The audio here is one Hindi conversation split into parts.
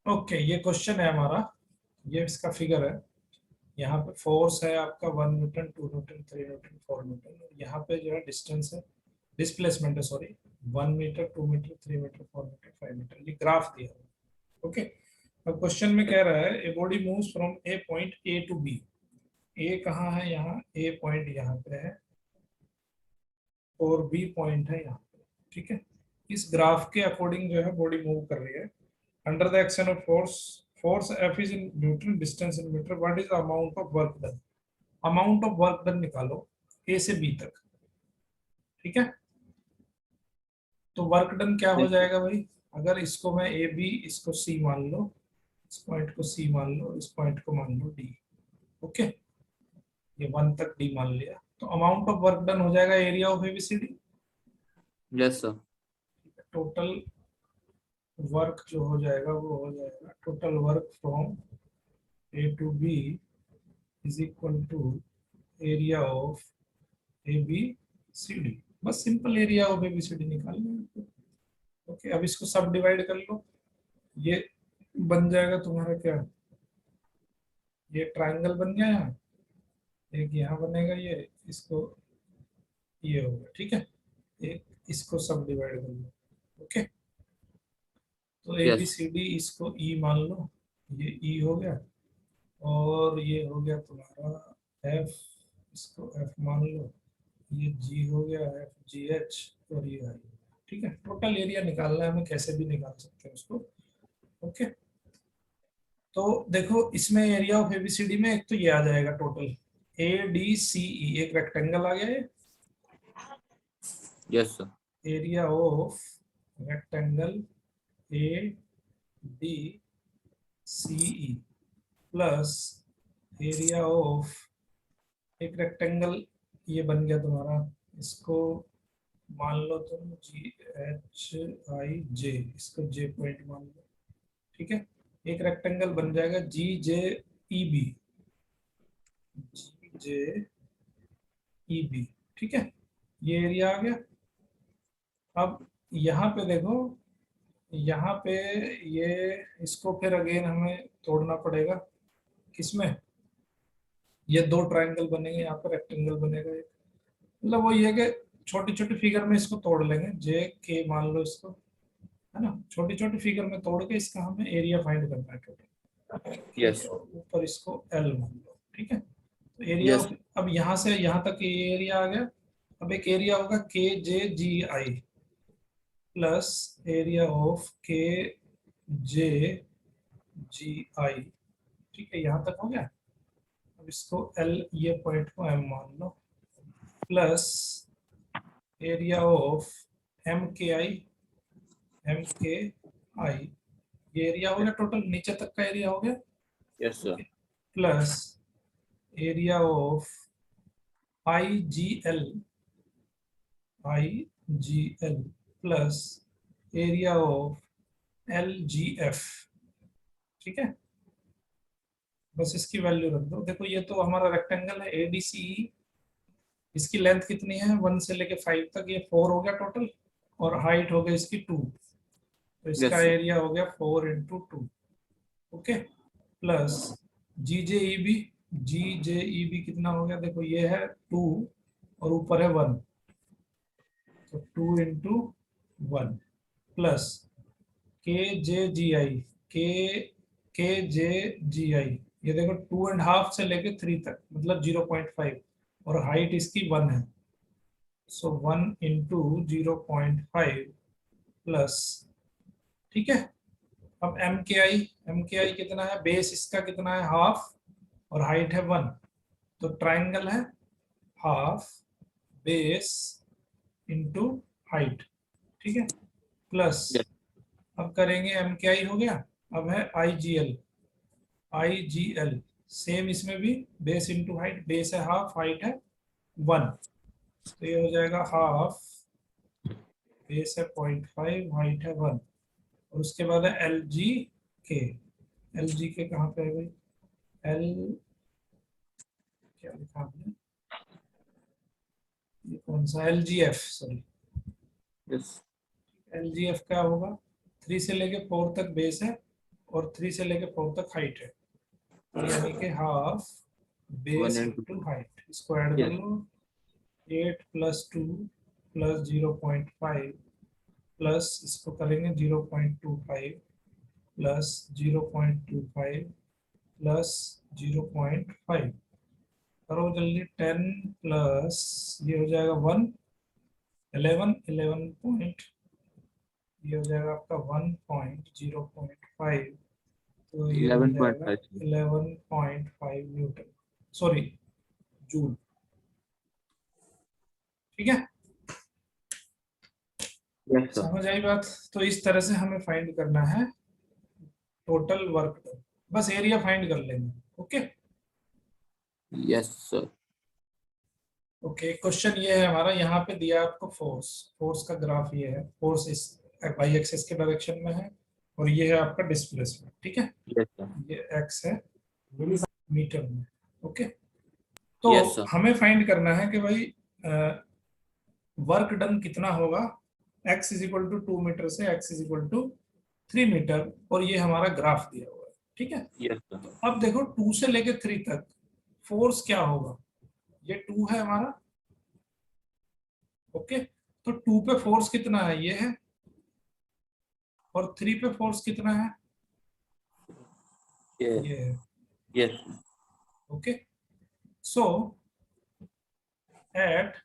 ओके, ये क्वेश्चन है हमारा, ये इसका फिगर है। यहाँ पे फोर्स है आपका 1 न्यूटन, 2 न्यूटन, 3 न्यूटन, 4 न्यूटन। यहाँ पे जो है डिस्टेंस है, डिस्प्लेसमेंट है sorry, 1 metre, 2 metre, 3 metre, 4 metre, 5 metre. ये ग्राफ दिया है। ओके, अब क्वेश्चन में कह रहा है A body moves from a point A to B. A कहाँ है? यहाँ ए पॉइंट यहाँ पे है और बी पॉइंट है यहाँ पे। ठीक है, इस ग्राफ के अकॉर्डिंग जो है बॉडी मूव कर रही है under the action of force. Force F is in newton, distance in metre, what is the amount of work done. Amount of work done निकालो ए से बी तक। ठीक है, तो वर्क डन क्या हो जाएगा भाई? अगर इसको मैं ए बी, इसको सी मान लो, इस पॉइंट को सी मान लो, इस पॉइंट को मान लो डी। ओके, ये 1 तक डी मान लिया, तो अमाउंट ऑफ वर्क डन हो जाएगा area of ABCD. Yes sir. Total work जो हो जाएगा वो हो जाएगा total work from A to B is equal to area of A B C D. बस simple area of A B C D निकालना है। ओके, अब इसको सब डिवाइड कर लो, ये बन जाएगा तुम्हारा क्या, ये ट्राइंगल बन गया यहाँ, एक यहाँ बनेगा, ये इसको ये होगा। ठीक है, एक इसको सब डिवाइड कर लो। ओके, तो A B yes. C D इसको ई मान लो, ये ई हो गया, और ये हो गया तुम्हारा एफ, इसको एफ मान लो, ये जी हो गया, एफ जी एच, और ये आई। ठीक है, टोटल एरिया निकालना है हमें, कैसे भी निकाल सकते हैं उसको। ओके, तो देखो इसमें एरिया ऑफ एबीसीडी में एक तो ये आ जाएगा टोटल ए डी सी ई, एक रेक्टेंगल आ गया है। Yes sir. Area of rectangle A D C E plus area of एक रेक्टेंगल, ये बन गया तुम्हारा, इसको मान लो तुम जी एच आई जे, इसको जे पॉइंट मान लो। ठीक है, एक रेक्टेंगल बन जाएगा जी जे ई बी, जी जे ई बी। ठीक है, ये एरिया आ गया। अब यहाँ पे देखो, यहाँ पे ये इसको फिर अगेन हमें तोड़ना पड़ेगा, किसमें? ये दो ट्रायंगल बनेंगे, यहाँ पर रेक्टेंगल बनेगा एक। मतलब वो ये कि छोटी छोटी फिगर में इसको तोड़ लेंगे, जे के मान लो इसको, है ना, छोटी छोटी फिगर में तोड़ के इसका हमें एरिया फाइंड करना है टोटल। के यस। और ऊपर इसको एल मान लो। ठीक है, तो एरिया यस। अब यहाँ से यहाँ तक ये एरिया आ गया। अब एक एरिया होगा के जे जी आई प्लस एरिया ऑफ के जे जी आई। ठीक है, यहाँ तक हो गया। अब इसको एल, ये पॉइंट को एम मान लो, प्लस एरिया ऑफ एम के आई, एम के आई, ये एरिया हो गया टोटल, नीचे तक का एरिया हो गया। Yes sir. Okay, plus area of I G L, I G L plus area of L G F. ठीक है, बस इसकी वैल्यू रख दो। देखो ये तो हमारा रेक्टेंगल है ए डी सी ई, इसकी लेंथ कितनी है 1 से लेके 5 तक, ये 4 हो गया टोटल, और हाइट हो गई इसकी 2, तो इसका यस सर। एरिया हो गया 4 इंटू 2। ओके, प्लस जी जे ई बी, जी जे ई बी कितना हो गया? देखो ये है 2 और ऊपर है 1, तो 2 इंटू 1 प्लस के जे जी आई, के के जे जी आई, ये देखो 2.5 से लेके 3 तक, मतलब 0.5, और हाइट इसकी 1 है, सो 1 इंटू 0.5 प्लस। ठीक है, अब एम के आई कितना है? बेस इसका कितना है? हाफ, और हाइट है 1, तो ट्राइंगल है हाफ बेस इंटू हाइट। ठीक है, प्लस यस। अब करेंगे एम के आई हो गया, अब है आई जी एल, आई जी एल सेम इसमें भी बेस इंटू हाइट, बेस है हाफ, हाइट है 1, तो ये हो जाएगा हाफ, बेस है 0.5, हाइट है 1, और उसके बाद है एल जी के। एल जी के कहाँ पे है भाई? एल, क्या लिखा आपने, ये कौन सा? L G F, sorry, yes. L G F क्या होगा? 3 से लेके 4 तक बेस है, और 3 से लेके 4 तक हाइट है, तो यानी कि half base 1 into into height. इसको ऐड कर yes लो, 8 + 2 + 0.5 प्लस इसको करेंगे 0.25 प्लस 0.25 प्लस 0.5, करो जल्दी। 10 प्लस ये हो जाएगा 1, 11 पॉइंट, ये हो जाएगा आपका 1.0.5, तो ये बन जाएगा 11.5 11.5 न्यूटन, सॉरी जूल। ठीक है, yes sir समझ आई बात? तो इस तरह से हमें फाइंड करना है टोटल वर्क डन, बस एरिया फाइंड कर लेंगे। Okay yes sir okay, question ये है हमारा, यहाँ पे दिया है आपको फोर्स, फोर्स का ग्राफ ये है, फोर्स इस वाई एक्सिस के डायरेक्शन में है और ये है आपका डिस्प्लेसमेंट। ठीक है, yes sir ये एक्स है मीटर में। ओके, तो yes sir हमें फाइंड करना है कि भाई वर्क डन कितना होगा, x = 2 मीटर से x = 3 मीटर, और ये हमारा ग्राफ दिया हुआ है। ठीक है, yes sir तो अब देखो 2 से लेके 3 तक फोर्स क्या होगा, ये 2 है हमारा। ओके, तो 2 पे फोर्स कितना है, ये है, और 3 पे फोर्स कितना है, yes ये है। yes okay, so at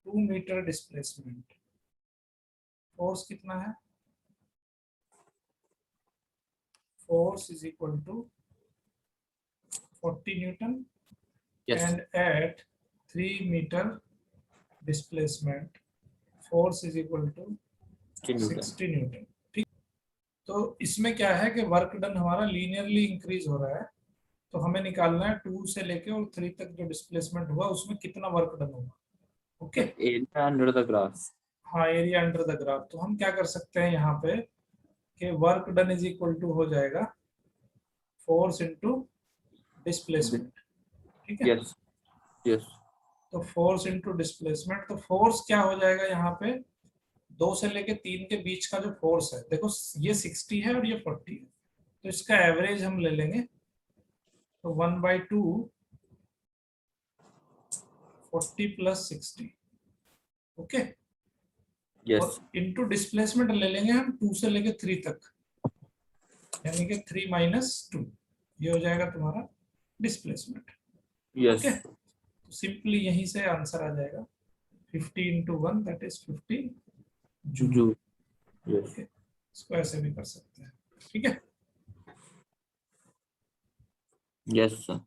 2 metre displacement force कितना है, force = 40 newton, yes and at 3 metre displacement force = 3 Newton 60 newton. ठीक, तो इसमें क्या है कि वर्क डन हमारा लीनियरली इंक्रीज हो रहा है, तो हमें निकालना है 2 से लेके और 3 तक जो डिस्प्लेसमेंट हुआ उसमें कितना वर्क डन होगा। Okay, the area under the grass हाँ, एरिया अंडर द ग्राफ। तो हम क्या कर सकते हैं यहाँ पे कि वर्क डन = हो जाएगा फोर्स इंटू With- डिस्प्लेसमेंट। ठीक है, yes yes तो फोर्स इंटू डिस्प्लेसमेंट, तो फोर्स क्या हो जाएगा यहाँ पे, 2 से लेके 3 के बीच का जो फोर्स है, देखो ये 60 है और ये 40 है, तो इसका एवरेज हम ले लेंगे, तो 1/2 40 + 60। ओके, yes और इंटू डिस्प्लेसमेंट ले लेंगे हम 2 से लेके 3 तक, यानी कि 3 - 2, ये हो जाएगा तुम्हारा डिस्प्लेसमेंट। yes ओके, तो सिंपली यहीं से आंसर आ जाएगा, 50 × 1 that is 50 joule. Joule yes okay, इसको ऐसे भी कर सकते हैं। ठीक है, yes sir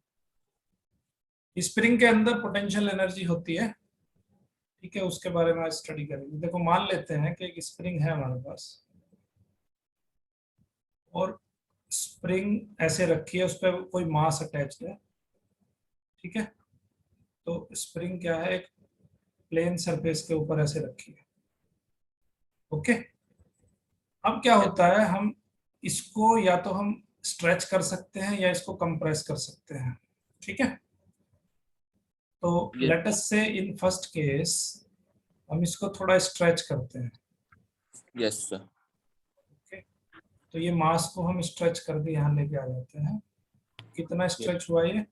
स्प्रिंग के अंदर पोटेंशियल एनर्जी होती है। ठीक है, उसके बारे में आज स्टडी करेंगे। देखो मान लेते हैं कि एक स्प्रिंग है हमारे पास और स्प्रिंग ऐसे रखी है, उस पर कोई मास अटैच्ड है। ठीक है, तो स्प्रिंग क्या है, एक प्लेन सरफेस के ऊपर ऐसे रखी है। ओके, अब क्या yes होता है, हम इसको या तो हम स्ट्रेच कर सकते हैं या इसको कंप्रेस कर सकते हैं। ठीक है, तो yes लेट अस से इन फर्स्ट केस हम इसको थोड़ा स्ट्रेच करते हैं। yes sir ओके, तो ये मास को हम स्ट्रेच करके यहाँ लेके आ जाते हैं। कितना yes स्ट्रेच हुआ ये,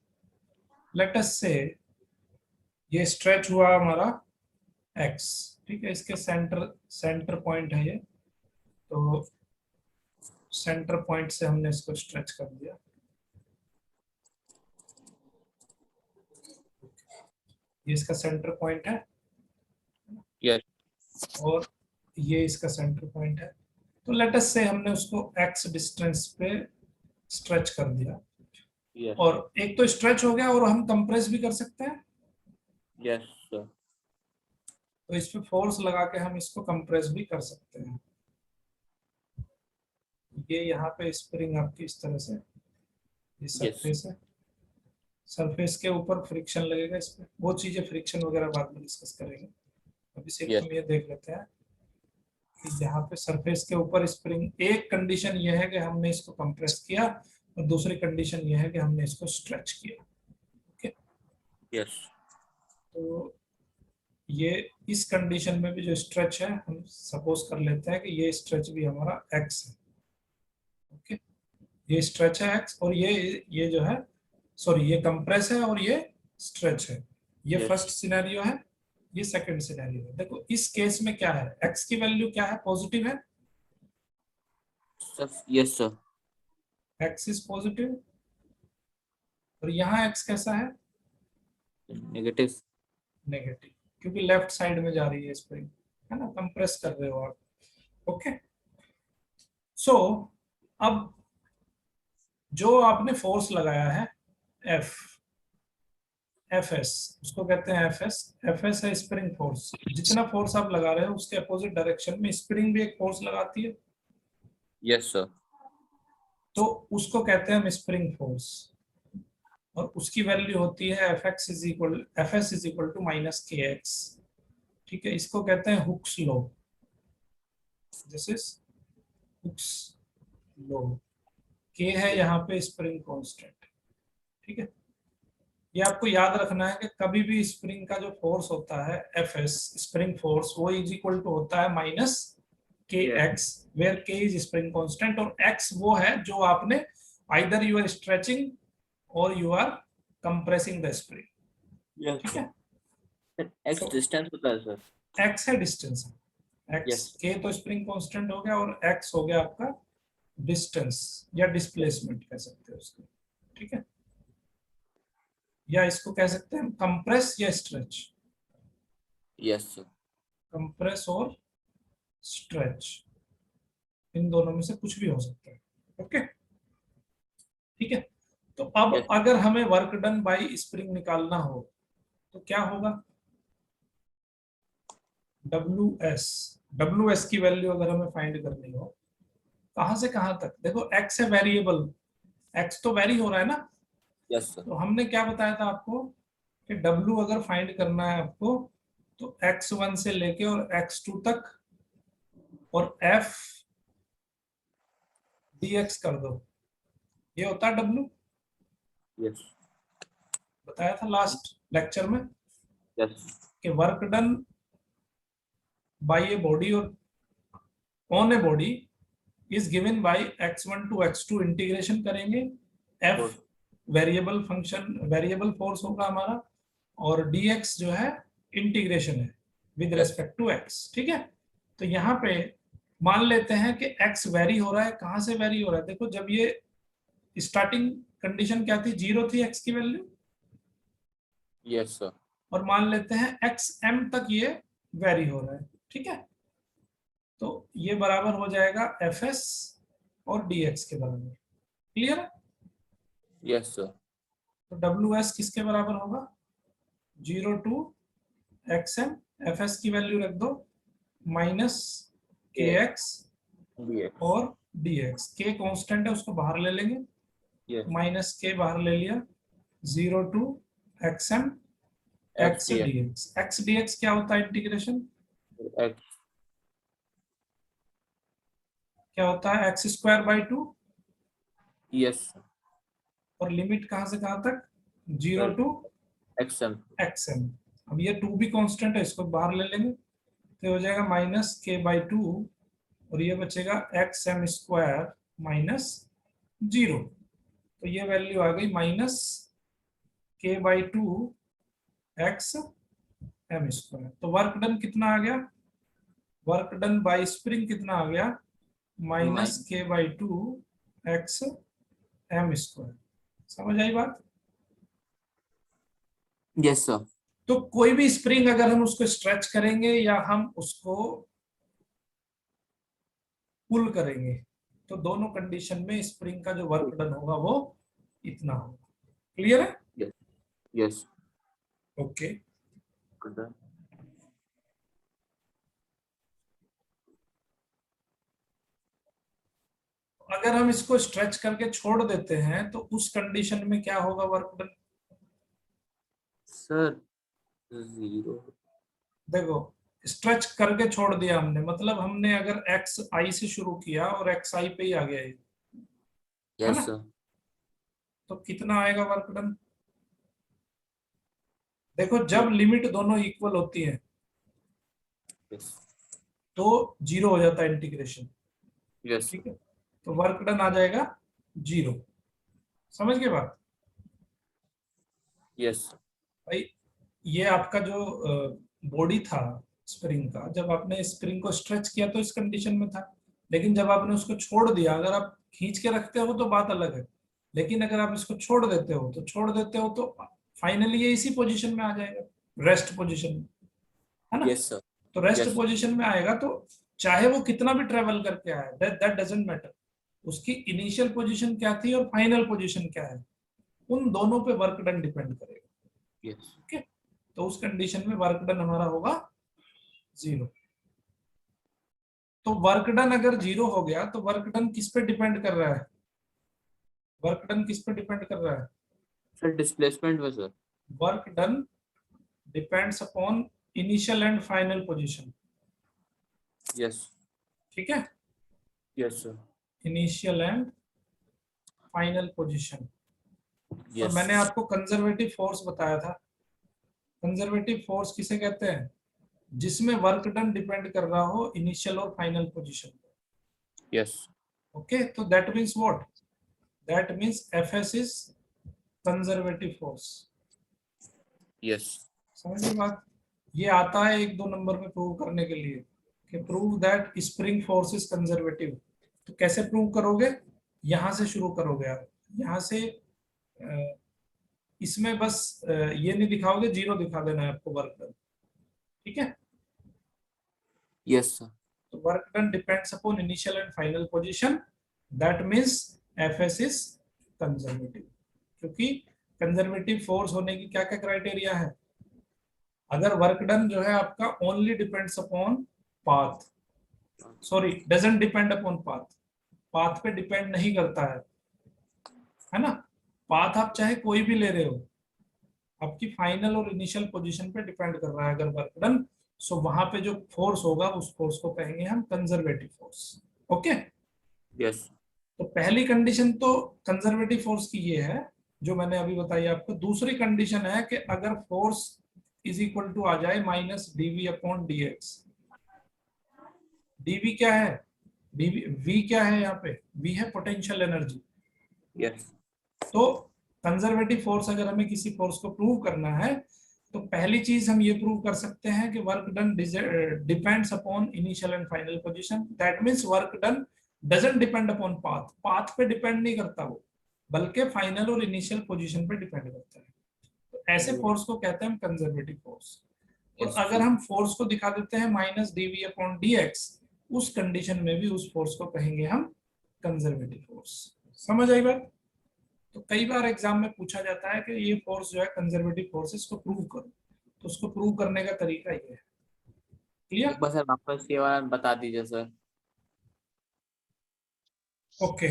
लेट अस से ये स्ट्रेच हुआ हमारा x। ठीक है, इसके सेंटर सेंटर पॉइंट है ये, तो सेंटर पॉइंट से हमने इसको स्ट्रेच कर दिया। ये इसका सेंटर पॉइंट है yes और ये इसका सेंटर पॉइंट है, तो लेट अस से हमने उसको x डिस्टेंस पे स्ट्रेच कर दिया। yes और एक तो स्ट्रेच हो गया और हम कंप्रेस भी कर सकते हैं, yes sir तो इस पे फोर्स लगा के हम इसको कंप्रेस भी कर सकते हैं। ये यहाँ पे स्प्रिंग आपकी इस तरह से, ये yes सरफेस है, सरफेस के ऊपर फ्रिक्शन लगेगा, इस पे वो चीजें फ्रिक्शन वगैरह बाद में डिस्कस करेंगे। अभी सिर्फ yes हम ये देख लेते हैं कि यहाँ पे सरफेस के ऊपर स्प्रिंग, एक कंडीशन ये है कि हमने इसको कंप्रेस किया और दूसरी कंडीशन ये है कि हमने इसको स्ट्रेच किया। ओके, yes तो ये इस कंडीशन में भी जो स्ट्रेच है, हम सपोज कर लेते हैं कि ये स्ट्रेच भी हमारा x है। ओके, ये स्ट्रेच है एक्स, और ये जो है, सॉरी, ये कंप्रेस है और ये स्ट्रेच है। ये Yes. फर्स्ट सिनेरियो है, ये सेकंड सिनेरियो है। देखो इस केस में क्या है, एक्स की वैल्यू क्या है, पॉजिटिव है, Sir, yes, sir. X is positive, और यहाँ एक्स कैसा है, Negative. नेगेटिव, क्योंकि लेफ्ट साइड में जा रही है स्प्रिंग, है ना, कंप्रेस कर रहे हो आप। ओके, सो अब जो आपने फोर्स लगाया है एफ, एफ एस, उसको कहते हैं एफ एस। एफ एस है स्प्रिंग फोर्स। जितना फोर्स आप लगा रहे हो उसके अपोजिट डायरेक्शन में स्प्रिंग भी एक फोर्स लगाती है, Yes, sir. तो उसको कहते हैं हम स्प्रिंग फोर्स, और उसकी वैल्यू होती है F S is equal to minus के एक्स। ठीक है, इसको कहते हैं Hooke's law. This is Hooke's law. K है यहाँ पे स्प्रिंग कांस्टेंट। ठीक है, ये आपको याद रखना है कि कभी भी स्प्रिंग का जो फोर्स होता है एफ एस, स्प्रिंग फोर्स, वो इज इक्वल टू होता है माइनस के X, where K is spring constant, और एक्स वो है जो आपने आइदर यू आर स्ट्रेचिंग और you are compressing the spring. Yes. ठीक है, Sir, X so distance होता है sir. एक्स है डिस्टेंस, एक्स Yes. के तो स्प्रिंग कांस्टेंट हो गया, और एक्स हो गया आपका डिस्टेंस या डिस्प्लेसमेंट कह सकते हो उसको। ठीक है, या इसको कह सकते हैं कंप्रेस या स्ट्रेच, Yes, sir. कंप्रेस और स्ट्रेच, इन दोनों में से कुछ भी हो सकता है। ओके, ठीक है, तो अब Yes. अगर हमें वर्क डन बाय स्प्रिंग निकालना हो तो क्या होगा, डब्ल्यू एस। डब्ल्यू एस की वैल्यू अगर हमें फाइंड करनी हो, कहां से कहां तक, देखो एक्स है वेरिएबल, एक्स तो वेरी हो रहा है ना, Yes, sir. तो हमने क्या बताया था आपको कि डब्ल्यू अगर फाइंड करना है आपको, तो x1 से लेके और x2 तक, और f dx कर दो, ये होता है डब्ल्यू। Yes. बताया था लास्ट लेक्चर में Yes. कि work done by a body और on a body is given by x1 to x2, integration करेंगे, f Four. Variable function, variable force होगा हमारा, और dx जो है इंटीग्रेशन है with Yes. Respect to x। ठीक है, तो यहाँ पे मान लेते हैं कि x वेरी हो रहा है, कहां से वेरी हो रहा है, देखो जब ये स्टार्टिंग कंडीशन क्या थी, जीरो थी x की वैल्यू, Yes, sir. और मान लेते हैं xm तक ये वेरी हो रहा है। ठीक है, तो ये बराबर हो जाएगा fs और dx के बराबर। क्लियर है, Yes, sir. तो ws किसके बराबर होगा, जीरो टू xm, fs की वैल्यू रख दो माइनस के Yeah. X Dx. और dx, के कांस्टेंट है उसको बाहर ले लेंगे, Yes. माइनस के बाहर ले लिया, zero to xm x X dx. dx। x dx क्या होता है, इंटीग्रेशन X. क्या होता है, X square by two, Yes, sir. और लिमिट कहां से कहां तक, zero Sir, to XM. xm। अब ये टू भी कांस्टेंट है, इसको बाहर ले लेंगे, तो हो जाएगा माइनस के बाई टू, और ये बचेगा x M square minus zero, तो ये वैल्यू आ गई minus K by two X M square. तो वर्क डन कितना आ गया, वर्क डन बाई स्प्रिंग कितना आ गया, minus K by two X M square. समझ आई बात। Yes, sir. तो कोई भी स्प्रिंग अगर हम उसको स्ट्रेच करेंगे या हम उसको पुल करेंगे, तो दोनों कंडीशन में स्प्रिंग का जो वर्क डन होगा वो इतना होगा। क्लियर है, Yes. Yes. ओके। Good. अगर हम इसको स्ट्रेच करके छोड़ देते हैं तो उस कंडीशन में क्या होगा वर्क डन, Sir, zero. देखो स्ट्रेच करके छोड़ दिया हमने, मतलब हमने अगर एक्स आई से शुरू किया और एक्स आई पे ही आ गया ये, है Yes, ना, sir. तो कितना आएगा वर्क डन, देखो जब लिमिट दोनों इक्वल होती है Yes. तो जीरो हो जाता है इंटीग्रेशन। Yes. ठीक है, तो वर्क डन आ जाएगा 0। समझ गए बात? यस भाई ये आपका जो बॉडी था स्प्रिंग का, जब आपने स्प्रिंग को स्ट्रेच किया तो इस कंडीशन में था, लेकिन जब आपने उसको छोड़ दिया, अगर आप खींच के रखते हो तो बात अलग है, लेकिन अगर आप इसको छोड़ देते हो तो फाइनली ये इसी पोजीशन में आ जाएगा, रेस्ट पोजीशन में, है ना? यस सर तो रेस्ट यस पोजीशन में आएगा तो चाहे वो कितना भी ट्रेवल करके आए, दैट डजंट मैटर, उसकी इनिशियल पोजीशन क्या थी और फाइनल पोजीशन क्या है, उन दोनों पे वर्क डन डिपेंड करेगा। यस ओके, तो उस कंडीशन में वर्क डन हमारा होगा 0। तो वर्क डन अगर 0 हो गया तो वर्क डन किस पे डिपेंड कर रहा है? वर्क डन किस पे डिपेंड कर रहा है? सर डिस्प्लेसमेंट में sir. Work done depends upon initial and final position. Yes ठीक है, yes sir initial and final position. और यस मैंने आपको कंजर्वेटिव फोर्स बताया था। कंजर्वेटिव फोर्स किसे कहते हैं? जिसमें वर्क डन डिपेंड कर रहा हो इनिशियल और फाइनल पोजीशन पे। यस ओके, तो that means what? That means FS is conservative force. Yes समझिए बात? ये आता है 1-2 नंबर में प्रूव करने के लिए कि prove that spring force is conservative. तो कैसे प्रूव करोगे? यहां से शुरू करोगे आप, यहां से इसमें बस ये नहीं दिखाओगे, 0 दिखा देना है आपको वर्क डन। ठीक है, यस सर तो work done depends upon initial and final position, that means FS is conservative. क्योंकि कंजर्वेटिव फोर्स होने की क्या क्या क्राइटेरिया है? अगर वर्क डन जो है आपका only depends upon path, sorry doesn't depend upon path, path पे डिपेंड नहीं करता है ना? पाथ आप चाहे कोई भी ले रहे हो, आपकी फाइनल और इनिशियल पोजीशन पे डिपेंड कर रहा है अगर वर्क डन, सो वहां पे जो फोर्स होगा उस फोर्स को कहेंगे हम कंजर्वेटिव फोर्स। ओके, यस तो पहली कंडीशन तो कंजर्वेटिव फोर्स की ये है जो मैंने अभी बताई आपको। दूसरी कंडीशन है कि अगर फोर्स इज इक्वल टू आ जाए minus dv upon dx. Dv क्या है? डीवी वी क्या है? यहाँ पे वी है पोटेंशियल एनर्जी। यस तो कंजर्वेटिव फोर्स अगर हमें किसी फोर्स को प्रूव करना है तो पहली चीज हम ये प्रूव कर सकते हैं कि work done depends upon initial and final position. That means work done doesn't depend upon path, path पे डिपेंड नहीं करता वो, बल्कि फाइनल और इनिशियल पोजीशन पे डिपेंड करता है। तो ऐसे फोर्स को कहते हैं हम कंजर्वेटिव फोर्स। और यस अगर हम फोर्स को दिखा देते हैं माइनस डीवी अपॉन डीएक्स, उस कंडीशन में भी उस फोर्स को कहेंगे हम कंजर्वेटिव फोर्स। समझ आई बात? तो कई बार एग्जाम में पूछा जाता है कि ये फोर्स जो है कंजर्वेटिव फोर्स, इसको प्रूव करो, तो उसको प्रूव करने का तरीका ये है। क्लियर? एक बार सर वापस ये वाला बता दीजिए सर। ओके,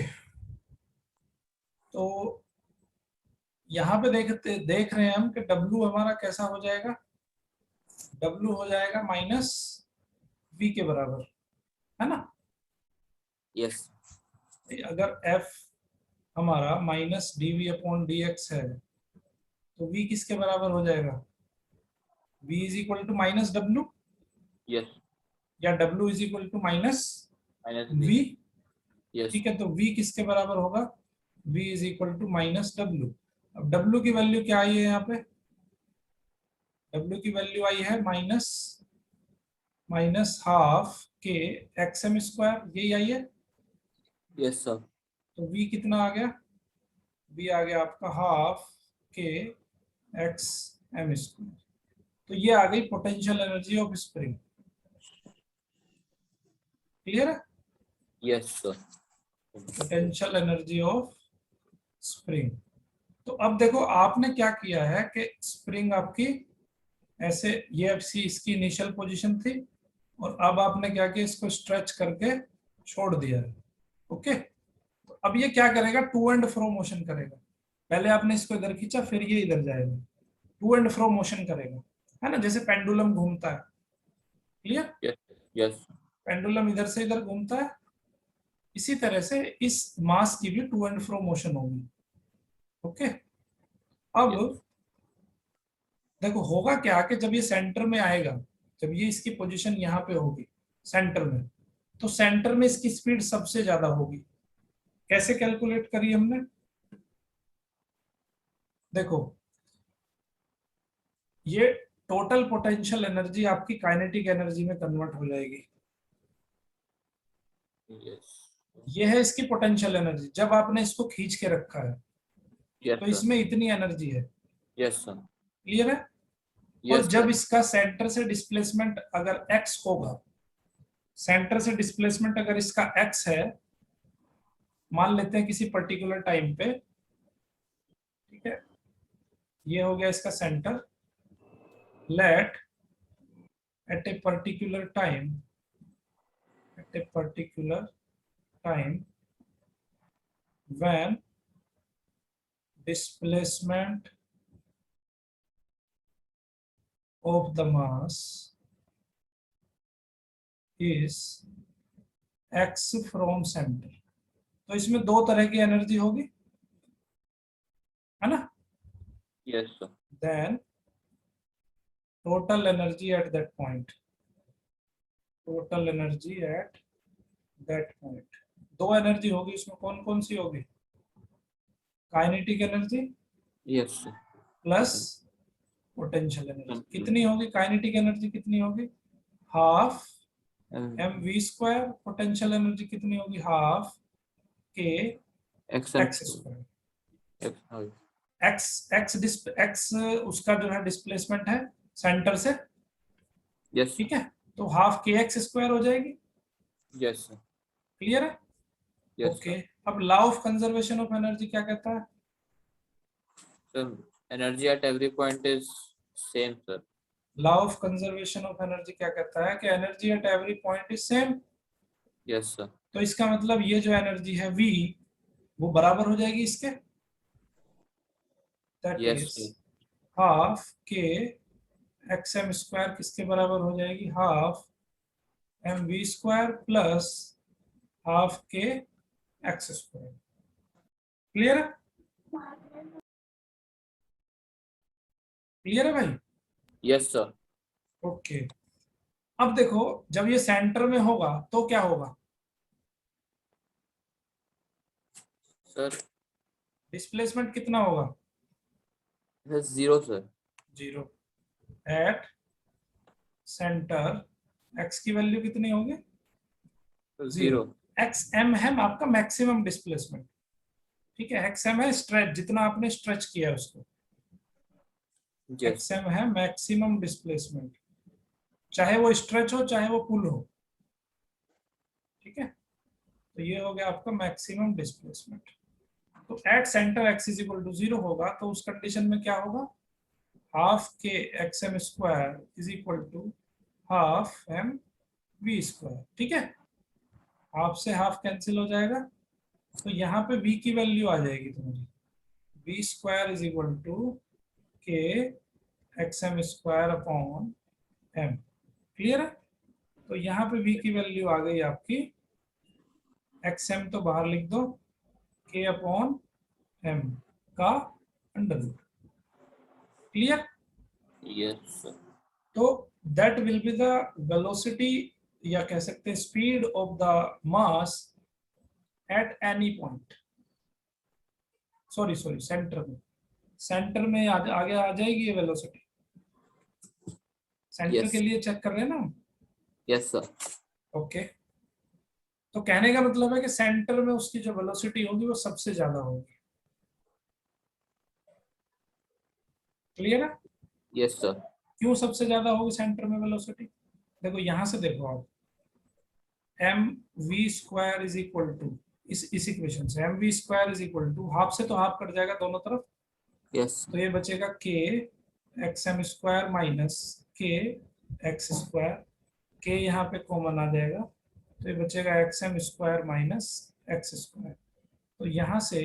तो यहाँ पे देख रहे हैं हम कि W हमारा कैसा हो जाएगा? W हो जाएगा माइनस V के बराबर, है ना? यस अगर F हमारा minus dv upon D X है तो V किसके बराबर हो जाएगा? V is equal to minus W, yes या W is equal to minus minus V। Yes ठीक है, तो V किसके बराबर होगा? V is equal to minus W. अब W की वैल्यू क्या आई है यहाँ पे? W की वैल्यू आई है minus minus half k x M square, यही आई है। यस सर तो V कितना आ गया? V आ गया आपका half k x M square. तो ये आ गई potential energy of spring. Clear है? Yes sir potential energy of spring. तो अब देखो आपने क्या किया है कि स्प्रिंग आपकी ऐसे, ये इसकी इनिशियल पोजीशन थी और अब आपने क्या किया, इसको स्ट्रेच करके छोड़ दिया है। ओके, तो अब ये क्या करेगा? टू एंड फ्रो मोशन करेगा। पहले आपने इसको इधर खींचा, फिर ये इधर जाएगा, टू एंड फ्रो मोशन करेगा, है ना? जैसे पेंडुलम घूमता है। क्लियर? यस यस पेंडुलम इधर से इधर घूमता है, इसी तरह से इस मास की भी टू एंड फ्रो मोशन होगी। ओके, अब यस देखो होगा क्या कि जब ये सेंटर में आएगा, जब ये इसकी पोजीशन यहाँ पे होगी सेंटर में, तो सेंटर में इसकी स्पीड सबसे ज्यादा होगी। कैसे कैलकुलेट करी हमने? देखो, ये टोटल पोटेंशियल एनर्जी आपकी काइनेटिक एनर्जी में कन्वर्ट हो जाएगी। yes, ये है इसकी पोटेंशियल एनर्जी जब आपने इसको खींच के रखा है, yes तो sir, इसमें इतनी एनर्जी है। yes sir, क्लियर है? और yes जब sir, इसका सेंटर से डिस्प्लेसमेंट अगर x होगा, सेंटर से डिस्प्लेसमेंट अगर इसका x है, मान लेते हैं किसी पर्टिकुलर टाइम पे, ठीक है, ये हो गया इसका centre. Let at a particular time, at a particular time when displacement of the mass is x from center। तो इसमें दो तरह की एनर्जी होगी, है ना? yes sir, then total energy at that point, total energy at that point, दो एनर्जी होगी इसमें। कौन कौन सी होगी? Kinetic energy yes sir, plus potential energy. कितनी होगी काइनेटिक एनर्जी? कितनी होगी? Half M we square. Potential energy कितनी होगी? Half K x X square. x X उसका जो है डिस्प्लेसमेंट है सेंटर से, yes ठीक है, तो हाफ के एक्स स्क्वायर हो जाएगी। yes sir, क्लियर है? yes okay. sir, अब law of conservation of energy क्या कहता है? sir, energy at every point is same sir, law of conservation of energy क्या कहता है कि energy at every point is same. yes sir, तो इसका मतलब ये जो एनर्जी है वी, वो बराबर हो जाएगी इसके, that yes is sir, half k x M square किसके बराबर हो जाएगी? Half M we square plus half k x square. Clear है? क्लियर है भाई? yes sir, okay. अब देखो, जब ये सेंटर में होगा तो क्या होगा? sir, डिस्प्लेसमेंट कितना होगा? that's 0 sir, zero. Eight centre x की वैल्यू कितनी होगी? 0। 0 एक्स एम है आपका मैक्सिमम डिस्प्लेसमेंट, ठीक है। एक्स एम है स्ट्रेच, जितना आपने स्ट्रेच किया है उसको। yes एक्स एम है मैक्सिमम डिस्प्लेसमेंट, चाहे वो स्ट्रेच हो चाहे वो पुल हो, ठीक है। तो ये हो गया आपका मैक्सिमम डिस्प्लेसमेंट। तो at centre x is equal to 0 होगा, तो उस कंडीशन में क्या होगा? Half k x M square is equal to half M we square, ठीक है। हाफ से हाफ कैंसिल हो जाएगा, तो यहाँ पे v की वैल्यू आ जाएगी तुम्हारी, v square is equal to k x M square upon m. Clear है? तो यहाँ पे v की वैल्यू आ गई आपकी, एक्स एम तो बाहर लिख दो, के अपॉन एम का under root. Clear? yes sir, तो that will be the velocity, या कह सकते हैं speed of the mass at any point. Sorry sorry, centre में, सेंटर में आगे आ जाएगी ये वेलोसिटी। सेंटर yes के लिए चेक कर रहे हैं ना? yes sir, okay. तो कहने का मतलब है कि सेंटर में उसकी जो वेलोसिटी होगी वो सबसे ज्यादा होगी। क्लियर है? yes sir, क्यों सबसे ज्यादा होगी सेंटर में वेलोसिटी? देखो यहां से देखो आप, m we square is equal to, इस इक्वेशन से m we square is equal to, half से तो हाफ कट जाएगा दोनों तरफ, yes तो ये बचेगा k x M square minus के एक्स स्क्वायर, के यहाँ पे कॉमन आ जाएगा, तो ये बचेगा x M square minus x square. तो यहाँ से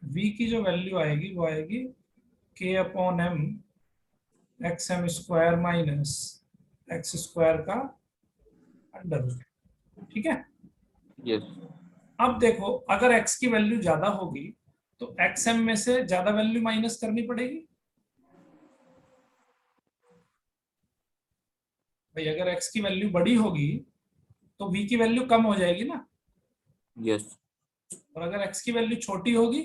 v की जो वैल्यू आएगी वो आएगी k upon m x M square minus x square का अंडर रूट, ठीक है। yes अब देखो, अगर x की वैल्यू ज्यादा होगी तो एक्स एम में से ज्यादा वैल्यू माइनस करनी पड़ेगी भाई। अगर x की वैल्यू बड़ी होगी तो v की वैल्यू कम हो जाएगी ना। yes और अगर एक्स की वैल्यू छोटी होगी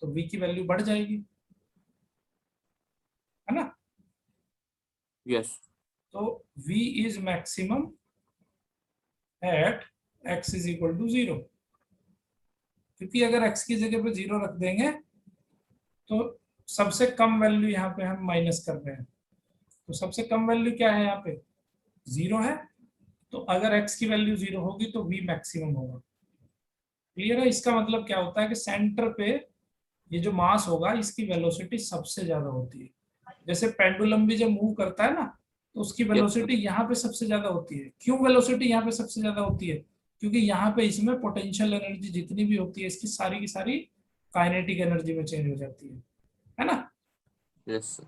तो वी की वैल्यू बढ़ जाएगी, है ना। Yes. तो v is maximum at x is equal to 0, क्योंकि अगर x की जगह पे 0 रख देंगे तो सबसे कम वैल्यू यहाँ पे हम माइनस कर रहे हैं, तो सबसे कम वैल्यू क्या है यहाँ पे 0 है, तो अगर x की वैल्यू 0 होगी तो v मैक्सिमम होगा। क्लियर है। इसका मतलब क्या होता है कि सेंटर पे ये जो मास होगा इसकी वेलोसिटी सबसे ज्यादा होती है। जैसे पेंडुलम भी जब मूव करता है ना तो उसकी Yes, sir. वेलोसिटी यहाँ पे सबसे ज्यादा होती है। क्यों वेलोसिटी यहाँ पे सबसे ज्यादा होती है? क्योंकि यहाँ पे इसमें पोटेंशियल एनर्जी जितनी भी होती है इसकी सारी की सारी काइनेटिक एनर्जी में चेंज हो जाती है ना। Yes, sir.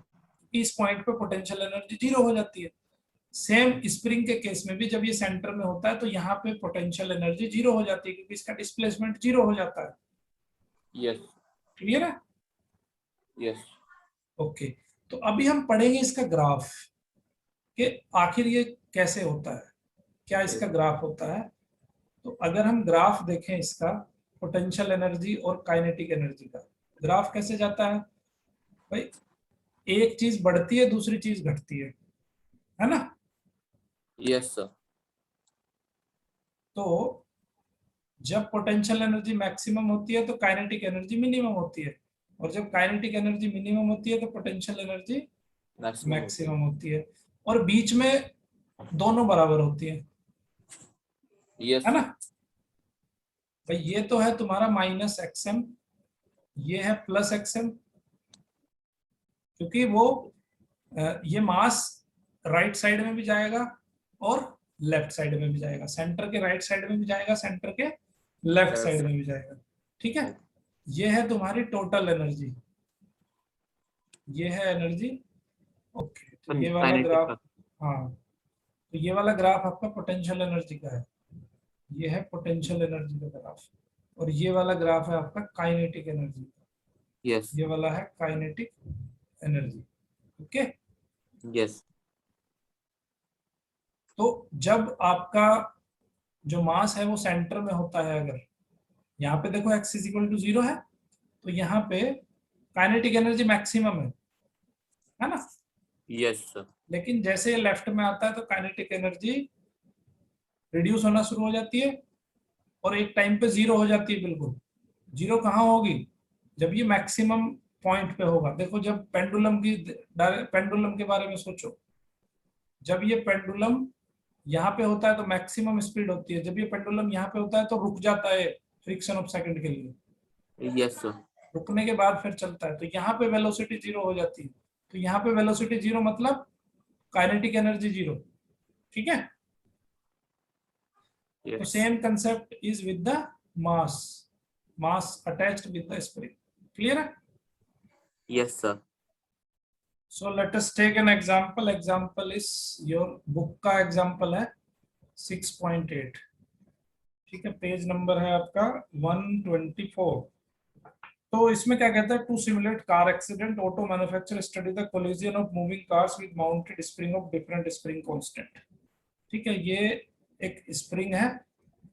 इस पॉइंट पे पोटेंशियल एनर्जी 0 हो जाती है। सेम स्प्रिंग के केस में भी जब ये सेंटर में होता है तो यहाँ पे पोटेंशियल एनर्जी 0 हो जाती है, क्योंकि इसका डिस्प्लेसमेंट 0 हो जाता है। Yes. क्लियर है। Yes. ओके, तो अभी हम पढ़ेंगे इसका ग्राफ कि आखिर ये कैसे होता है, क्या इसका ग्राफ होता है। तो अगर हम ग्राफ देखें इसका पोटेंशियल एनर्जी और काइनेटिक एनर्जी का, ग्राफ कैसे जाता है भाई, एक चीज बढ़ती है दूसरी चीज घटती है ना। Yes, sir. तो जब पोटेंशियल एनर्जी मैक्सिमम होती है तो काइनेटिक एनर्जी मिनिमम होती है, और जब काइनेटिक एनर्जी मिनिमम होती है तो पोटेंशियल एनर्जी Maximum. मैक्सिमम होती है, और बीच में दोनों बराबर होती Yes, है ना। sir. भाई ये तो है तुम्हारा माइनस एक्सएम, ये है प्लस एक्सएम, क्योंकि वो ये मास राइट साइड में भी जाएगा और लेफ्ट साइड में भी जाएगा, सेंटर के राइट साइड में भी जाएगा, सेंटर के लेफ्ट Left साइड side. में भी जाएगा। ठीक है, Okay. ये है तुम्हारी टोटल एनर्जी, ये है एनर्जी। ओके, तो ये वाला Kinetic ग्राफ, का. हाँ, तो ये वाला ग्राफ आपका पोटेंशियल एनर्जी का है, ये है पोटेंशियल एनर्जी का ग्राफ, और ये वाला ग्राफ है आपका काइनेटिक एनर्जी का, Yes. ये वाला है काइनेटिक एनर्जी। Okay, Yes. तो जब आपका जो मास है वो सेंटर में होता है, अगर यहाँ पे देखो x इज इक्वल टू 0 है तो यहाँ पे काइनेटिक एनर्जी मैक्सिमम है ना। Yes, sir. लेकिन जैसे लेफ्ट में आता है तो काइनेटिक एनर्जी रिड्यूस होना शुरू हो जाती है और एक टाइम पे 0 हो जाती है। बिल्कुल 0 कहाँ होगी, जब ये मैक्सिमम पॉइंट पे होगा। देखो जब पेंडुलम के बारे में सोचो, जब ये पेंडुलम यहाँ पे होता है तो मैक्सिमम स्पीड होती है, जब ये पेंडुलम यहाँ पे होता है तो रुक जाता है फ्रिक्शन ऑफ सेकंड के लिए, Yes, sir. रुकने के बाद फिर चलता है, तो यहाँ पे वेलोसिटी 0 हो जाती है। तो यहाँ पे वेलोसिटी 0 मतलब काइनेटिक एनर्जी 0। ठीक है, तो Yes. Same concept is with the mass, mass attached with the spring. Clear है। Yes, sir. So let us take an example, example is your book का एग्जांपल है 6.8। ठीक है, पेज नंबर है आपका 124। तो इसमें क्या कहता है, to simulate car accident auto manufacture study the collision of moving cars with mounted spring of different spring constant. ठीक है, ये एक स्प्रिंग है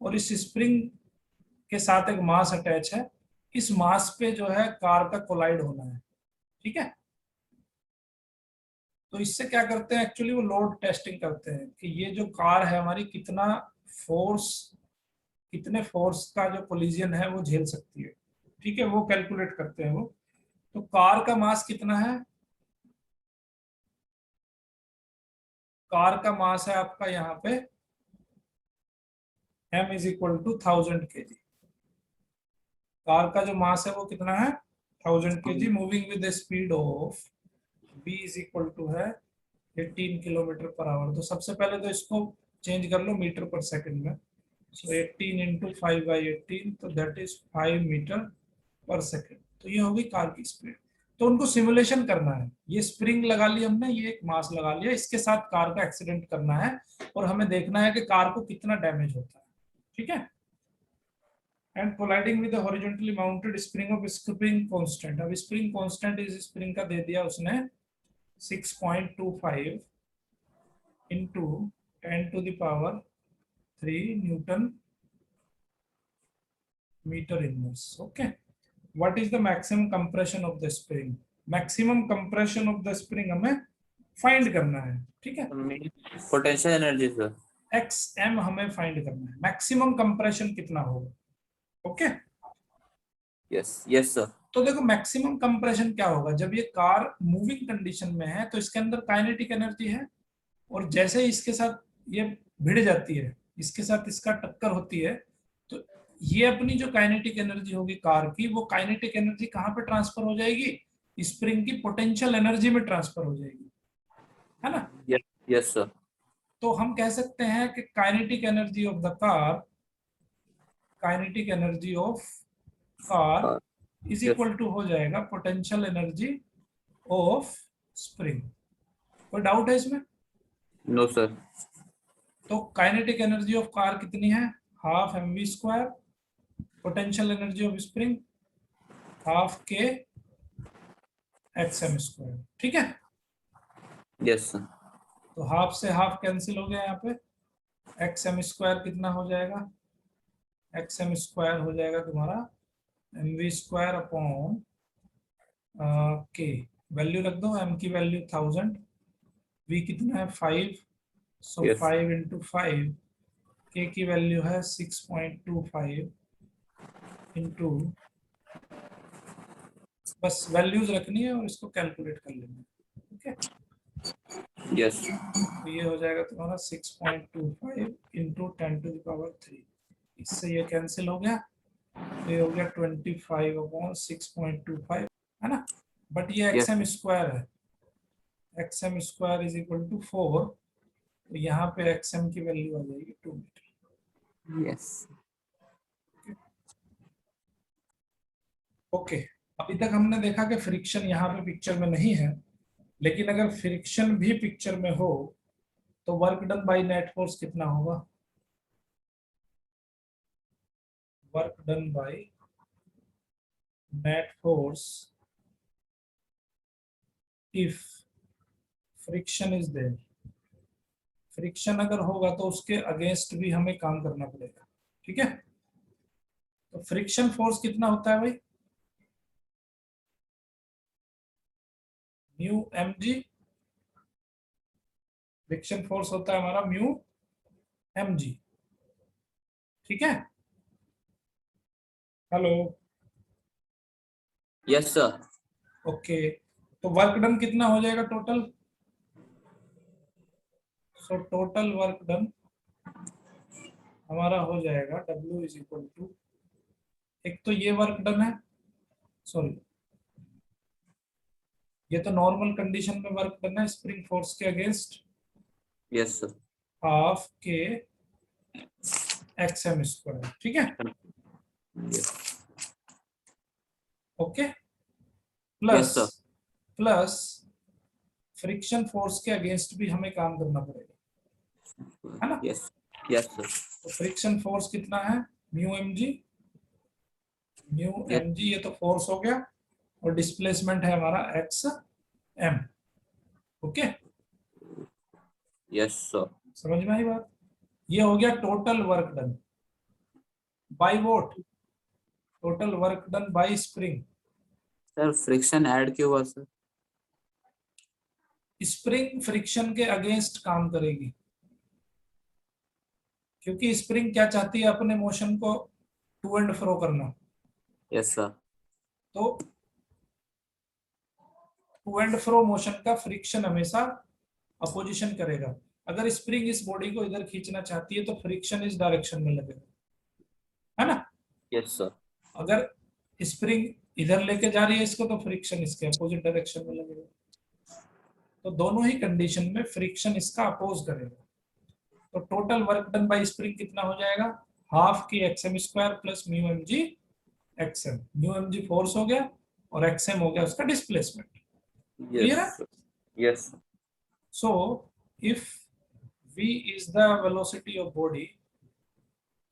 और इस स्प्रिंग के साथ एक मास अटैच है, इस मास पे जो है कार का कोलाइड होना है। ठीक है, तो इससे क्या करते हैं, एक्चुअली वो लोड टेस्टिंग करते हैं कि ये जो कार है हमारी कितना फोर्स, कितने फोर्स का जो कोलिजन है वो झेल सकती है। ठीक है, वो कैलकुलेट करते हैं वो। तो कार का मास कितना है, कार का मास है आपका यहाँ पे m is equal to 1000 kg। Car का जो मास है वो कितना है 1000 kg, moving with speed of v is equal to है 18 किलोमीटर पर आवर। तो सबसे पहले तो इसको चेंज कर लो मीटर पर सेकंड में, सो 18 इंटू 5/18, तो दैट इज 5 मीटर पर सेकंड। तो ये होगी कार की स्पीड। तो उनको सिमुलेशन करना है, ये स्प्रिंग लगा ली हमने, ये एक मास लगा लिया, इसके साथ कार का एक्सीडेंट करना है और हमें देखना है कि कार को कितना डैमेज होता है। ठीक है, and colliding with horizontally mounted spring of spring constant. अब स्प्रिंग कांस्टेंट इस स्प्रिंग का दे दिया उसने 6.25 into 10 to the power 3 newton metre inverse. Okay, what is the maximum compression of the spring? Maximum compression of the spring हमें फाइंड करना है. ठीक है, potential energy sir. X m हमें फाइंड करना है. मैक्सिमम कंप्रेशन कितना होगा? Okay, yes yes sir. तो देखो मैक्सिमम कंप्रेशन क्या होगा, जब ये कार मूविंग कंडीशन में है तो इसके अंदर काइनेटिक एनर्जी है, और जैसे ही इसके साथ ये भिड़ जाती है, इसके साथ इसका टक्कर होती है, तो ये अपनी जो काइनेटिक एनर्जी होगी कार की, वो काइनेटिक एनर्जी कहाँ पे ट्रांसफर हो जाएगी? स्प्रिंग की पोटेंशियल एनर्जी में ट्रांसफर हो जाएगी, है ना? Yes yes sir. तो हम कह सकते हैं कि kinetic energy of the car, kinetic energy of car is Yes. Equal to हो जाएगा पोटेंशियल एनर्जी ऑफ स्प्रिंग. कोई डाउट है इसमें? No sir. तो काइनेटिक एनर्जी ऑफ कार कितनी है? Half M we square. Potential energy of spring half k x M square. ठीक है, यस सर. तो हाफ से हाफ कैंसिल हो गया यहाँ पे. एक्स एम स्क्वायर कितना हो जाएगा? एक्स एम स्क्वायर हो जाएगा तुम्हारा एम वी स्क्वायर अपॉन के. वैल्यू रख दो, एम की वैल्यू 1000, वी कितना है 5, सो Yes. 5 इंटू 5, के की वैल्यू है 6.25 इंटू, बस वैल्यूज रखनी है और इसको कैलकुलेट कर लेना है. ठीक है, यस. तो ये हो जाएगा तुम्हारा 6.25 इंटू 10⁻3. इससे ये कैंसिल हो गया, तो ये हो गया 25/6.25, है ना? बट ये एक्स एम स्क्वायर है, x M square is equal to 4, तो यहाँ पे एक्स एम की वैल्यू आ जाएगी 2 मीटर. यस. ओके, अभी तक हमने देखा कि फ्रिक्शन यहाँ पे पिक्चर में नहीं है, लेकिन अगर फ्रिक्शन भी पिक्चर में हो तो work done by net force कितना होगा? Work done by net force if friction is there. Friction अगर होगा तो उसके अगेंस्ट भी हमें काम करना पड़ेगा. ठीक है, तो फ्रिक्शन फोर्स कितना होता है भाई? Mu m g. Friction force होता है हमारा म्यू एम जी. ठीक है, हेलो, यस सर. ओके. तो वर्क डन कितना हो जाएगा total? So total work done हमारा हो जाएगा W इज इक्वल टू, एक तो ये वर्क डन है, सॉरी ये तो नॉर्मल कंडीशन में वर्क डन है स्प्रिंग फोर्स के against, yes sir. Half k x M square. ठीक है, yes. Okay, Yes, plus sir. Plus friction force के अगेंस्ट भी हमें काम करना पड़ेगा, है ना? यस. Yes sir. तो फ्रिक्शन फोर्स कितना है? Mu m g. Mu Yes. M g ये तो फोर्स हो गया, और डिस्प्लेसमेंट है हमारा x m. Okay, yes sir. समझ में आई बात? ये हो गया total work done by what? Total work done by spring. Sir friction add क्यों हुआ सर? स्प्रिंग फ्रिक्शन के अगेंस्ट काम करेगी, क्योंकि स्प्रिंग क्या चाहती है? अपने मोशन को टू एंड फ्रो करना. Yes sir. तो टू एंड फ्रो मोशन का फ्रिक्शन हमेशा अपोजिशन करेगा. अगर स्प्रिंग इस बॉडी को इधर खींचना चाहती है तो फ्रिक्शन इस डायरेक्शन में लगेगा, है ना? Yes sir. अगर स्प्रिंग इधर लेके जा रही है इसको तो फ्रिक्शन इसके अपोजिट डायरेक्शन में लगेगा. तो दोनों ही कंडीशन में फ्रिक्शन इसका अपोज करेगा. तो total work done by spring कितना हो जाएगा? Half k x M square plus mu m g x m. Mu m g force हो गया और एक्स एम हो गया उसका डिस्प्लेसमेंट. क्लियर है? Yes. Yes. So if v is the velocity of body,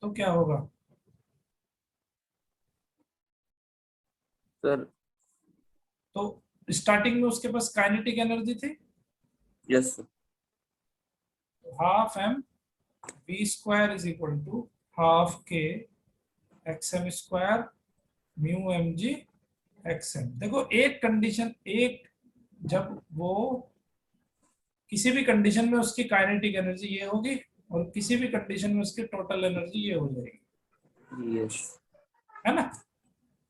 तो क्या होगा? सर. तो स्टार्टिंग में उसके पास काइनेटिक एनर्जी थी, yes. Half M we square is equal to half k x m square mu m g x m. देखो एक कंडीशन, एक जब वो किसी भी कंडीशन में उसकी काइनेटिक एनर्जी ये होगी और किसी भी कंडीशन में उसकी टोटल एनर्जी ये हो जाएगी, यस है ना।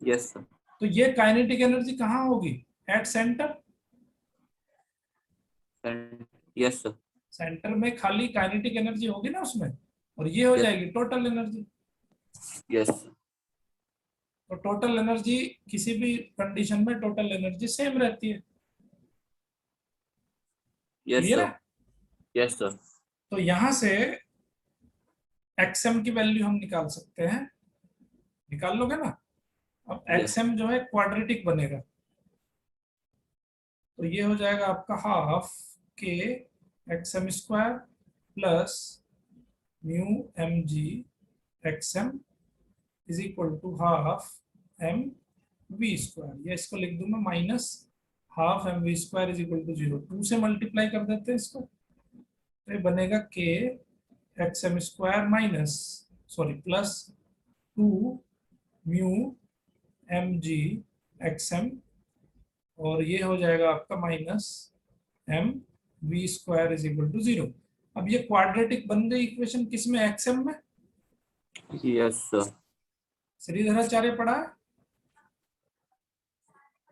यस सर तो ये काइनेटिक एनर्जी कहाँ होगी? At centre. Yes sir centre में खाली काइनेटिक एनर्जी होगी ना उसमें, और ये हो Yes. जाएगी टोटल एनर्जी। यस तो टोटल एनर्जी किसी भी कंडीशन में टोटल एनर्जी सेम रहती है। यस क्लियर सर है? यस सर तो यहां से एक्सएम की वैल्यू हम निकाल सकते हैं, निकाल लोगे ना। अब यस एक्सएम जो है क्वाड्रेटिक बनेगा, तो ये हो जाएगा आपका half k x m square plus mu m g x m is equal to half M we square. ये इसको लिख दूं मैं minus half M we square is equal to 0, 2 से मल्टीप्लाई कर देते हैं इसको, तो ये बनेगा k x m square minus sorry plus 2 mu m g x m, और ये हो जाएगा आपका minus m we square is equal to 0। अब ये क्वाड्रेटिक बन गई इक्वेशन, किसमें? एक्सएम में। यस सर श्रीधराचार्य पढ़ा है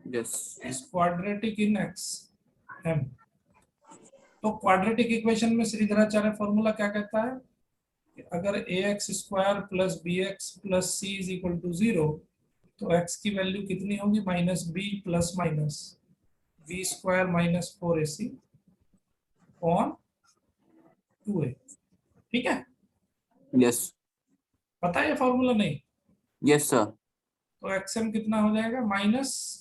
यस इस क्वाड्रेटिक इन एक्स एम। तो क्वाड्रेटिक इक्वेशन में श्रीधराचार्य फॉर्मूला क्या कहता है कि अगर a x square plus b x plus c is equal to 0, तो एक्स की वैल्यू कितनी होगी? Minus b plus minus b square minus 4ac on 2a। ठीक है, यस पता है ये फॉर्मूला? नहीं। यस सर तो एक्सएम कितना हो जाएगा? माइनस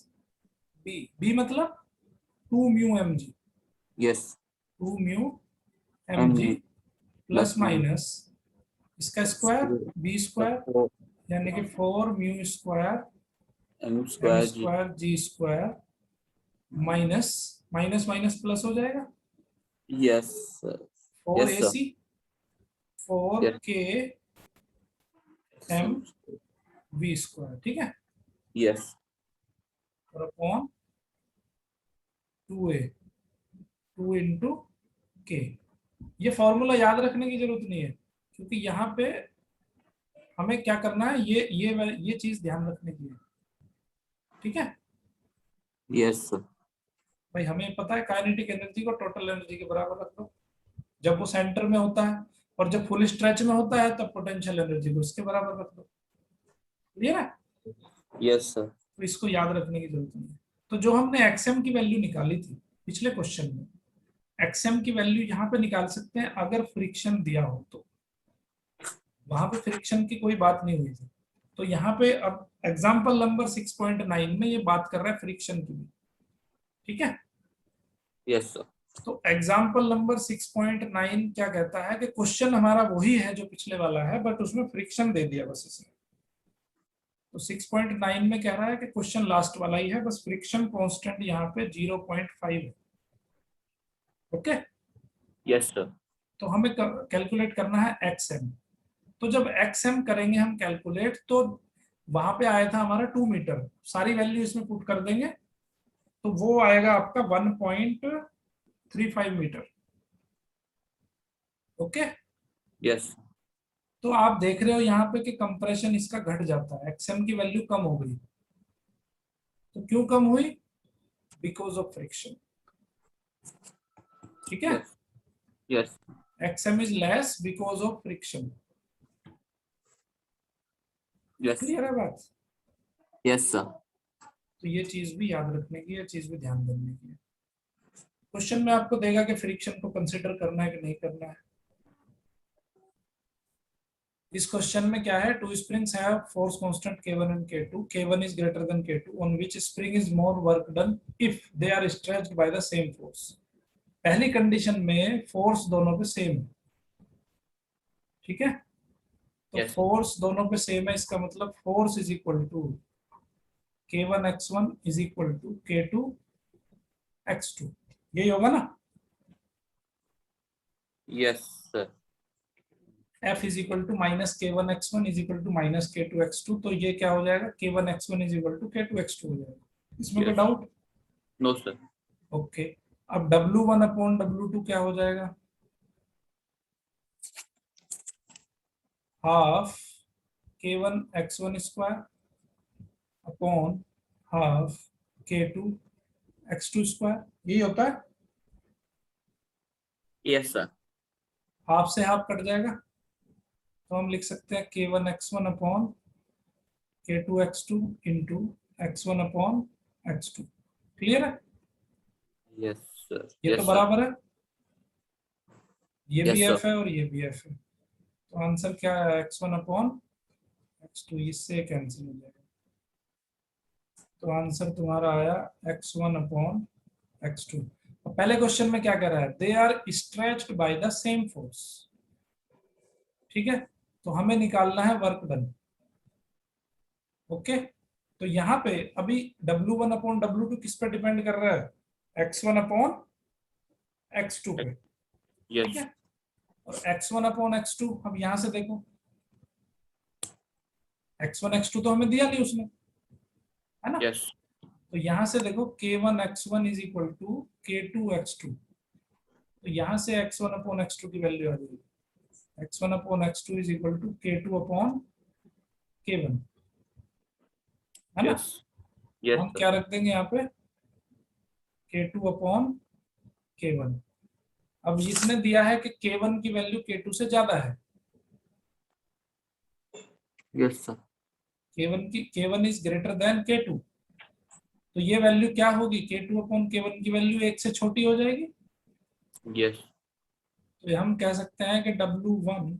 बी, बी मतलब 2 mu m g, yes 2 mu m m g g plus plus minus इसका स्क्वायर बी स्क्वायर, यानी कि 4 mu square m m square g square g square minus minus minus plus हो जाएगा yes sir 4 yes a sir c 4 yes k m we square. ठीक है, यस और अपॉन 2a 2 इंटू के। ये फॉर्मूला याद रखने की जरूरत नहीं है, क्योंकि यहाँ पे हमें क्या करना है, ये चीज ध्यान रखने की है। ठीक है यस सर भाई, हमें पता है काइनेटिक एनर्जी को टोटल एनर्जी के बराबर रख दो जब वो सेंटर में होता है, और जब फुल स्ट्रेच में होता है तब पोटेंशियल एनर्जी को उसके बराबर रख दो। क्लियर है? यस सर तो इसको याद रखने की जरूरत नहीं है। तो जो हमने एक्सएम की वैल्यू निकाली थी पिछले क्वेश्चन में, एक्सएम की वैल्यू यहाँ पे निकाल सकते हैं अगर फ्रिक्शन दिया हो तो। वहां पे फ्रिक्शन की कोई बात नहीं हुई थी, तो यहाँ पे अब एग्जाम्पल नंबर 6.9 में ये बात कर रहा है फ्रिक्शन की भी। ठीक है, यस सर तो एग्जाम्पल नंबर 6.9 क्या कहता है कि क्वेश्चन हमारा वही है जो पिछले वाला है, बट उसमें फ्रिक्शन दे दिया बस इसने। तो 6.9 में कह रहा है कि क्वेश्चन लास्ट वाला ही है, बस फ्रिक्शन कांस्टेंट यहाँ पे 0.5 है। ओके, यस सर तो हमें कैलकुलेट करना है एक्सएम। तो जब एक्सएम करेंगे हम कैलकुलेट, तो वहां पे आया था हमारा 2 मीटर, सारी वैल्यू इसमें पुट कर देंगे तो वो आएगा आपका 1.35 मीटर। ओके, यस तो आप देख रहे हो यहाँ पे कि कंप्रेशन इसका घट जाता है, एक्सएम की वैल्यू कम हो गई। तो क्यों कम हुई? Because of friction. ठीक है, yes yes XM is less because of friction. Yes clear है बात? यस सर तो ये चीज भी याद रखने की है, चीज भी ध्यान देने की है। क्वेश्चन में आपको देगा कि फ्रिक्शन को कंसिडर करना है कि नहीं करना है। इस क्वेश्चन में क्या है, two springs have force constant k1 and k2, k1 is greater than k2 on which spring is more work done if they are stretched by the same force. पहली कंडीशन में फोर्स दोनों पे सेम है। ठीक है, तो यस फोर्स दोनों पे सेम है, इसका मतलब force is equal to k1 x1 is equal to k2 x2। यही होगा ना? Yes sir F is equal to minus k1x1 is equal to minus k2x2, तो ये क्या हो जाएगा, k1x1 is equal to k2x2 हो जाएगा। इसमें कोई Yes. Doubt? No, sir. Okay, अब W1 अपॉन W2 क्या हो जाएगा, half k1x1 square upon half k2x2 square, यही होता है। Yes, sir. हाफ से हाफ कट जाएगा, तो हम लिख सकते हैं k1x1 upon k2x2 into x1 upon x2। Clear है? Yes, sir. ये तो Yes, sir. बराबर है, ये भी Yes, sir. f है और ये भी f है, तो आंसर क्या है, x1 अपॉन x2, इससे कैंसिल हो जाएगा, तो आंसर तुम्हारा आया x1 अपॉन x2। पहले क्वेश्चन में क्या कह रहा है, they are stretched by the same force, ठीक है, तो हमें निकालना है वर्क डन। ओके, तो यहाँ पे अभी W1 अपॉन W2 किस पे डिपेंड कर रहा है, x1 अपॉन x2 पे, ठीक Yes. है, और x1 अपॉन x2, अब यहां से देखो x1 x2 तो हमें दिया नहीं उसने, है ना, Yes. तो यहां से देखो k1x1 is equal to k2x2, तो यहां से x1 अपॉन x2 की वैल्यू आ जाएगी, x1 upon x2 is equal to k2 upon k1, है ना, Yes. तो Yes, हम sir. क्या रख देंगे यहाँ पे, k2 अपॉन k1। अब इसने दिया है कि k1 की वैल्यू k2 से ज्यादा है, Yes, sir. k1 is greater than k2, तो ये वैल्यू क्या होगी, k2 अपॉन k1 की वैल्यू 1 से छोटी हो जाएगी, Yes. तो हम कह सकते हैं कि W1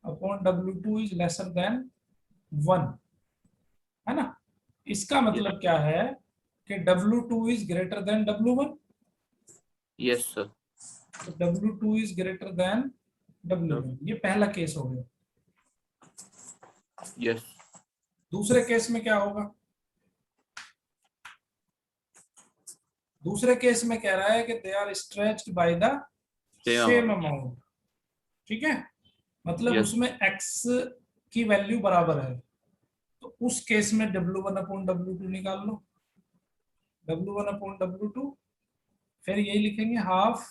upon W2 is lesser than 1, है ना, इसका Yes. मतलब क्या है कि W2 is greater then W1, Yes, sir. तो W2 is greater then W1, ये पहला केस हो गया। Yes. दूसरे केस में क्या होगा, दूसरे केस में कह रहा है कि they are stretched by the Same same amount. Amount, ठीक है, मतलब Yes. उसमें x की वैल्यू बराबर है, तो उस केस में W1 अपॉन W2 निकाल लो, W1 अपॉन W2, फिर यही लिखेंगे half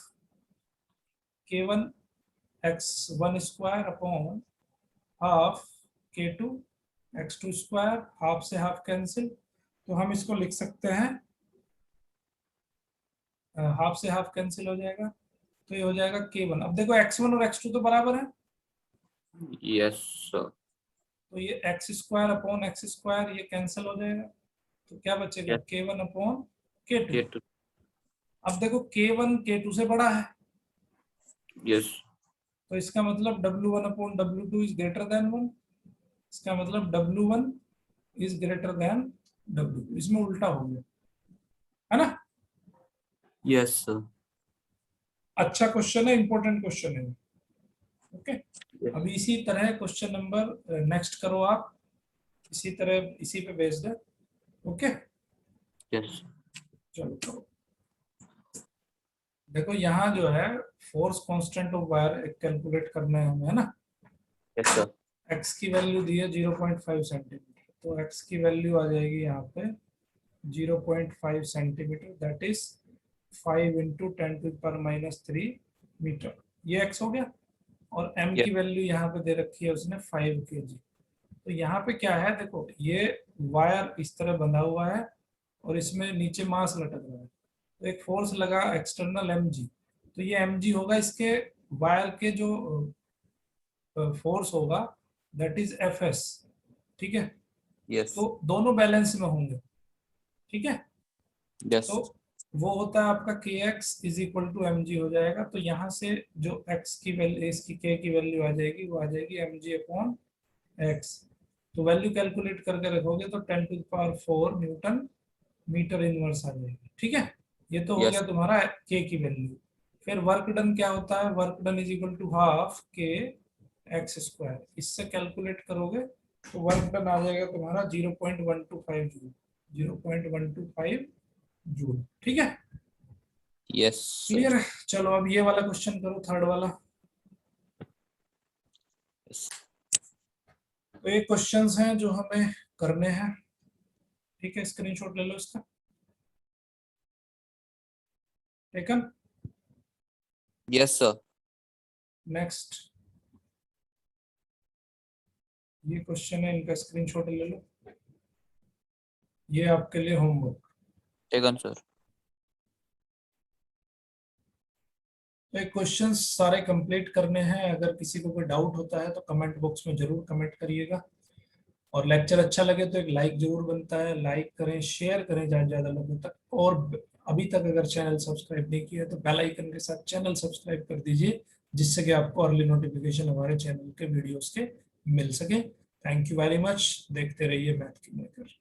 k1x1 square upon half k2x2 square, half से हाफ कैंसिल, तो हम इसको लिख सकते हैं, हाफ से हाफ कैंसिल हो जाएगा, तो ये हो जाएगा k1। अब देखो x1 और x2 तो बराबर है, Yes, sir. तो ये x square upon x square ये कैंसिल हो जाएगा, तो क्या बचेगा, Yes. k1 upon k2। K2. अब देखो k1 k2 से बड़ा है, Yes. तो इसका मतलब W1 upon W2 is greater then 1, इसका मतलब W1 is greater then W2, इसमें उल्टा हो गया, है ना। Yes, sir. अच्छा क्वेश्चन है, इंपॉर्टेंट क्वेश्चन है, ओके। Yes. अभी इसी तरह क्वेश्चन नंबर नेक्स्ट करो आप, इसी तरह इसी पे बेस्ड है, ओके, Yes. चलो करो। देखो यहाँ जो है force constant of wire calculate करना है हमें, है ना, Yes, sir. x की वैल्यू दी है 0.5 सेंटीमीटर, तो x की वैल्यू आ जाएगी यहाँ पे 0.5 centimetre, that is 5 into 10⁻³ metre, ये x हो गया, और m Yes. की वैल्यू यहाँ पे दे रखी है उसने 5 kg। तो यहाँ पे क्या है, देखो ये वायर इस तरह बंधा हुआ है और इसमें नीचे मास लटक रहा है, तो एक फोर्स लगा एक्सटर्नल mg, तो ये mg होगा इसके वायर के जो फोर्स होगा, दैट इज fs, ठीक है, Yes. तो दोनों बैलेंस में होंगे, ठीक है, Yes. तो वो होता है आपका kx is equal to mg हो जाएगा, तो यहाँ से जो x की वैल्यू, इसकी k की वैल्यू आ जाएगी, वो आ जाएगी mg अपॉन x, तो वैल्यू कैलकुलेट करके रखोगे तो 10⁴ न्यूटन मीटर इनवर्स आ जाएगी, ठीक है, ये तो हो Yes. गया तुम्हारा k की वैल्यू। फिर वर्क डन क्या होता है, work done is equal to half k x square, इससे कैलकुलेट करोगे तो वर्क डन आ जाएगा तुम्हारा 0.125 जूल, 0.125 जूल, ठीक है, Yes, sir. क्लियर है। चलो अब ये वाला क्वेश्चन करो, थर्ड वाला। तो ये क्वेश्चंस हैं जो हमें करने हैं, ठीक है, स्क्रीनशॉट ले लो इसका, ठीक है। Yes, sir. नेक्स्ट ये क्वेश्चन है, इनका स्क्रीनशॉट ले लो, ये आपके लिए होमवर्क। Taken, sir. तो ये क्वेश्चंस सारे कंप्लीट करने हैं। अगर किसी को कोई डाउट होता है तो कमेंट बॉक्स में जरूर कमेंट करिएगा, और लेक्चर अच्छा लगे तो एक लाइक जरूर बनता है, लाइक करें, शेयर करें ज्यादा ज्यादा लोगों तक, और अभी तक अगर चैनल सब्सक्राइब नहीं किया तो बेल आइकन के साथ चैनल सब्सक्राइब कर दीजिए, जिससे कि आपको अर्ली नोटिफिकेशन हमारे चैनल के वीडियोस के मिल सके। थैंक यू वेरी मच, देखते रहिए मैथ की मेकर।